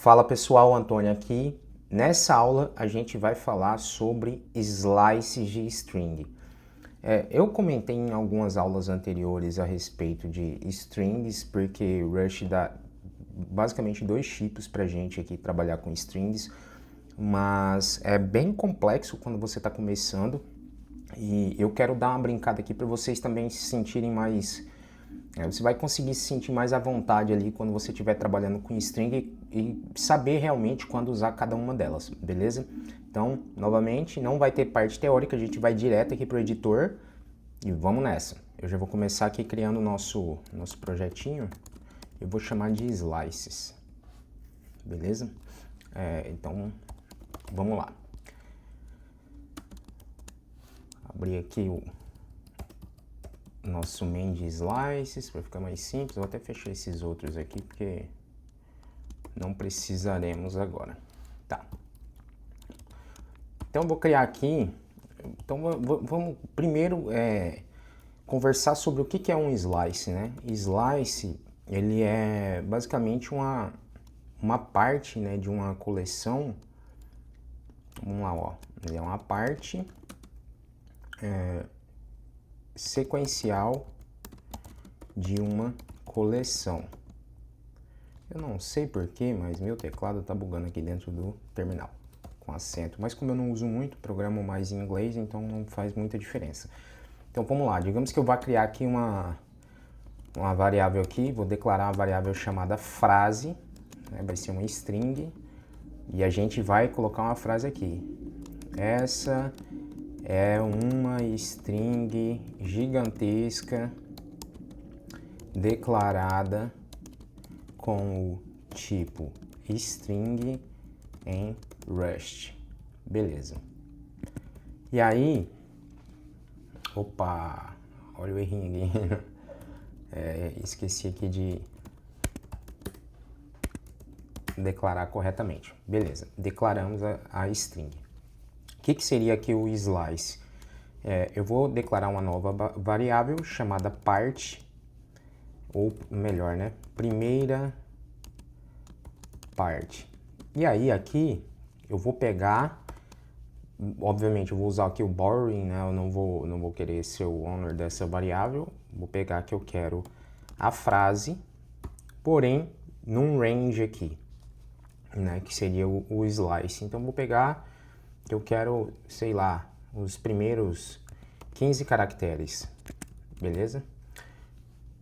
Fala pessoal, Antônio aqui. Nessa aula a gente vai falar sobre slices de string. Eu comentei em algumas aulas anteriores a respeito de strings, porque Rush dá basicamente dois tipos para a gente aqui trabalhar com strings, mas é bem complexo quando você está começando e eu quero dar uma brincada aqui para vocês também se sentirem mais. Você vai conseguir se sentir mais à vontade ali quando você estiver trabalhando com string e saber realmente quando usar cada uma delas, beleza? Então, novamente, não vai ter parte teórica, a gente vai direto aqui para o editor e vamos nessa. Eu já vou começar aqui criando o nosso projetinho, eu vou chamar de slices, beleza? Então, vamos lá. Abrir aqui o nosso main de slices para ficar mais simples. Vou até fechar esses outros aqui porque não precisaremos agora. Tá. Então vou criar aqui. Então vamos primeiro conversar sobre o que é um slice, né? Slice ele é basicamente uma parte, né, de uma coleção. Vamos lá, ó. Ele é uma parte sequencial de uma coleção. Eu não sei porquê, mas meu teclado tá bugando aqui dentro do terminal com acento. Mas como eu não uso muito, programo mais em inglês, então não faz muita diferença. Então vamos lá, digamos que eu vou criar aqui uma variável aqui, vou declarar uma variável chamada frase, né, vai ser uma string, e a gente vai colocar uma frase aqui. Essa é uma string gigantesca declarada com o tipo string em Rust. Beleza. E aí, opa, olha o errinho aqui. Esqueci aqui de declarar corretamente. Beleza, declaramos a string. O que seria aqui o slice? Eu vou declarar uma nova variável chamada part, ou melhor, né? Primeira parte. E aí aqui eu vou pegar, obviamente eu vou usar aqui o borrowing, né? Eu não vou querer ser o owner dessa variável. Vou pegar que eu quero a frase, porém num range aqui, né? Que seria o slice. Então vou pegar que eu quero, sei lá, os primeiros 15 caracteres, beleza?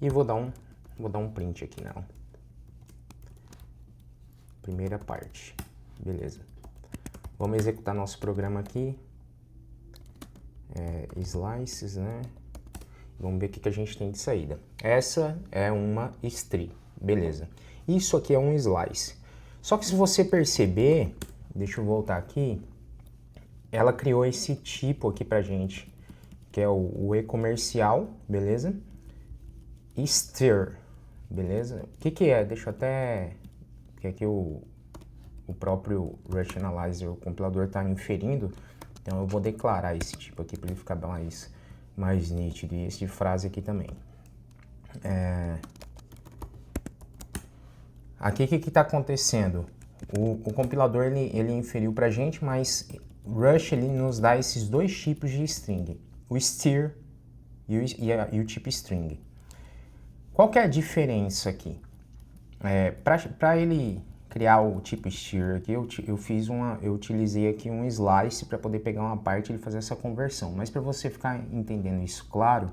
E vou dar um print aqui, não. Primeira parte, beleza. Vamos executar nosso programa aqui. Slices, né? Vamos ver o que a gente tem de saída. Essa é uma string, beleza. Isso aqui é um slice. Só que se você perceber, deixa eu voltar aqui, ela criou esse tipo aqui pra gente, que é o e-comercial, beleza? E stir, beleza? O que é? Deixa eu até... Porque aqui o próprio Rush Analyzer, o compilador está inferindo, então eu vou declarar esse tipo aqui para ele ficar mais nítido, e esse de frase aqui também. Aqui o que está acontecendo? O compilador ele inferiu para a gente, mas Rush ele nos dá esses dois tipos de string, o stir e o tipo string. Qual que é a diferença aqui? Para ele criar o tipo stir aqui, eu utilizei aqui um slice para poder pegar uma parte e fazer essa conversão. Mas para você ficar entendendo isso claro,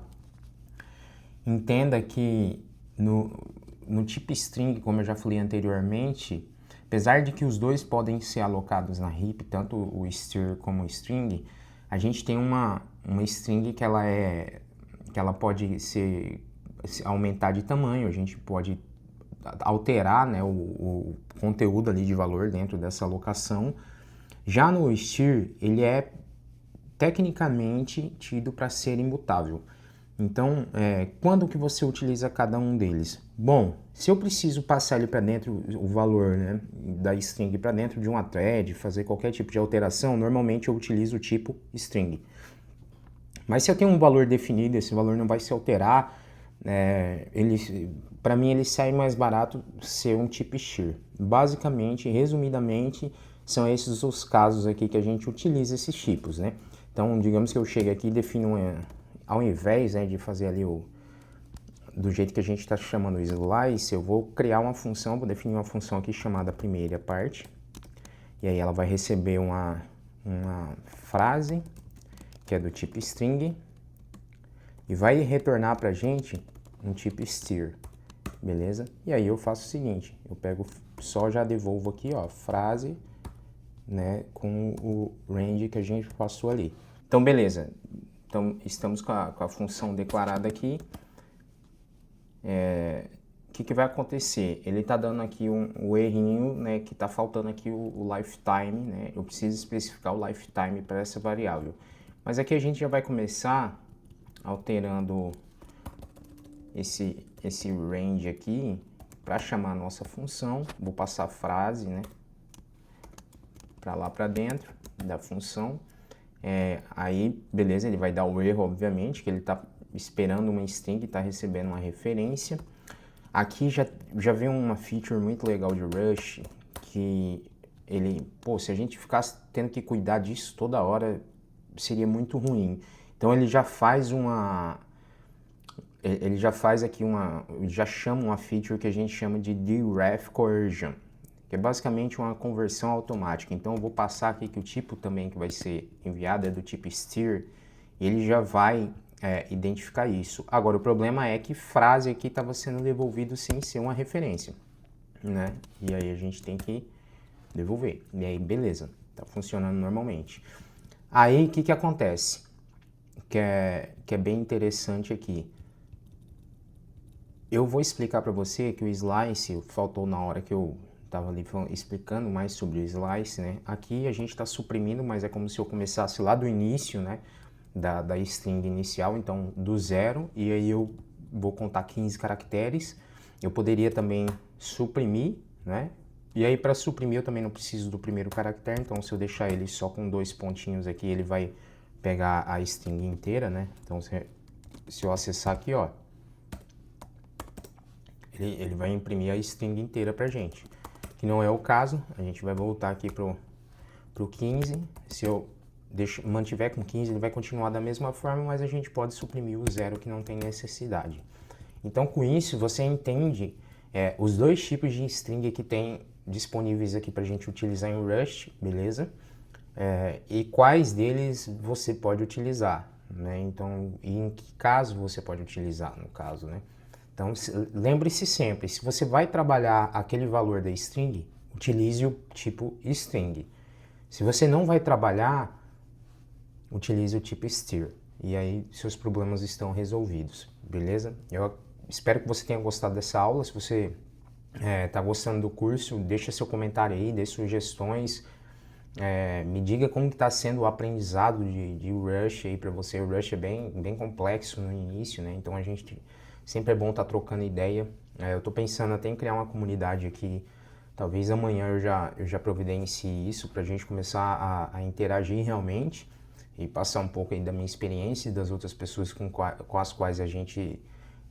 entenda que no tipo string, como eu já falei anteriormente, apesar de que os dois podem ser alocados na heap, tanto o stir como o string, a gente tem uma string que ela pode aumentar de tamanho, a gente pode alterar, né, o conteúdo ali de valor dentro dessa alocação. Já no stir, ele é tecnicamente tido para ser imutável. Então, quando que você utiliza cada um deles? Bom, se eu preciso passar ele para dentro, o valor, né, da string para dentro de uma thread, fazer qualquer tipo de alteração, normalmente eu utilizo o tipo string. Mas se eu tenho um valor definido, esse valor não vai se alterar, Para mim ele sai mais barato ser um tipo Steer. Basicamente, resumidamente, são esses os casos aqui que a gente utiliza esses tipos, né? Então, digamos que eu chegue aqui e defino, ao invés, né, de fazer ali do jeito que a gente está chamando o slice, eu vou criar uma função, vou definir uma função aqui chamada primeira parte, e aí ela vai receber uma frase, que é do tipo string, e vai retornar para a gente um tipo steer, beleza? E aí eu faço o seguinte, eu pego, só já devolvo aqui, ó, frase, né, com o range que a gente passou ali. Então, beleza. Então, estamos com a função declarada aqui. O que vai acontecer? Ele está dando aqui o errinho, né, que está faltando aqui o lifetime, né? Eu preciso especificar o lifetime para essa variável. Mas aqui a gente já vai começar alterando esse range aqui para chamar a nossa função. Vou passar a frase, né, para lá para dentro da função. Aí, beleza, ele vai dar o erro, obviamente, que ele está esperando uma string e está recebendo uma referência. Aqui já vem uma feature muito legal de Rush, que se a gente ficasse tendo que cuidar disso toda hora, seria muito ruim. Então ele já faz já chama uma feature que a gente chama de deref coercion, que é basicamente uma conversão automática. Então eu vou passar aqui que o tipo também que vai ser enviado é do tipo steer, e ele já vai identificar isso. Agora o problema é que frase aqui estava sendo devolvido sem ser uma referência, né? E aí a gente tem que devolver. E aí beleza, tá funcionando normalmente. Aí o que acontece? Que é bem interessante aqui. Eu vou explicar para você que o slice faltou na hora que eu estava ali explicando mais sobre o slice, né? Aqui a gente está suprimindo, mas é como se eu começasse lá do início, né? Da string inicial, então do zero, e aí eu vou contar 15 caracteres. Eu poderia também suprimir, né? E aí para suprimir eu também não preciso do primeiro caractere, então se eu deixar ele só com 2 pontinhos aqui, ele vai pegar a string inteira, né? Então se eu acessar aqui, ó, ele vai imprimir a string inteira pra gente. Que não é o caso, a gente vai voltar aqui pro 15, se eu mantiver com 15, ele vai continuar da mesma forma, mas a gente pode suprimir o zero que não tem necessidade. Então, com isso, você entende os dois tipos de string que tem disponíveis aqui para a gente utilizar em Rust, beleza? E quais deles você pode utilizar, né? Então, e em que caso você pode utilizar, no caso, né? Então, lembre-se sempre, se você vai trabalhar aquele valor da string, utilize o tipo string. Se você não vai trabalhar, utilize o tipo steer. E aí, seus problemas estão resolvidos, beleza? Eu espero que você tenha gostado dessa aula. Se você está gostando do curso, deixa seu comentário aí, dê sugestões. Me diga como está sendo o aprendizado de Rush aí para você. O Rush é bem complexo no início, né? Então, sempre é bom estar trocando ideia. Eu estou pensando até em criar uma comunidade aqui. Talvez amanhã eu já providencie isso para a gente começar a interagir realmente e passar um pouco aí da minha experiência e das outras pessoas com as quais a gente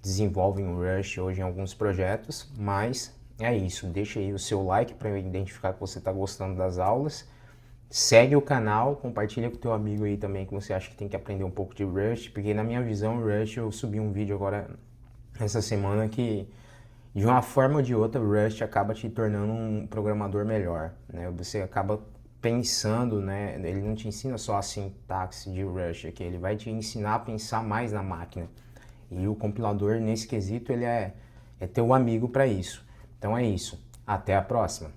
desenvolve o Rush hoje em alguns projetos. Mas é isso, deixa aí o seu like para eu identificar que você está gostando das aulas. Segue o canal, compartilha com o teu amigo aí também que você acha que tem que aprender um pouco de Rush, porque na minha visão, Rush, eu subi um vídeo agora essa semana que de uma forma ou de outra, o Rust acaba te tornando um programador melhor, né? Você acaba pensando, né? Ele não te ensina só a sintaxe de Rust aqui, ele vai te ensinar a pensar mais na máquina. E o compilador, nesse quesito, ele é teu amigo para isso. Então é isso. Até a próxima.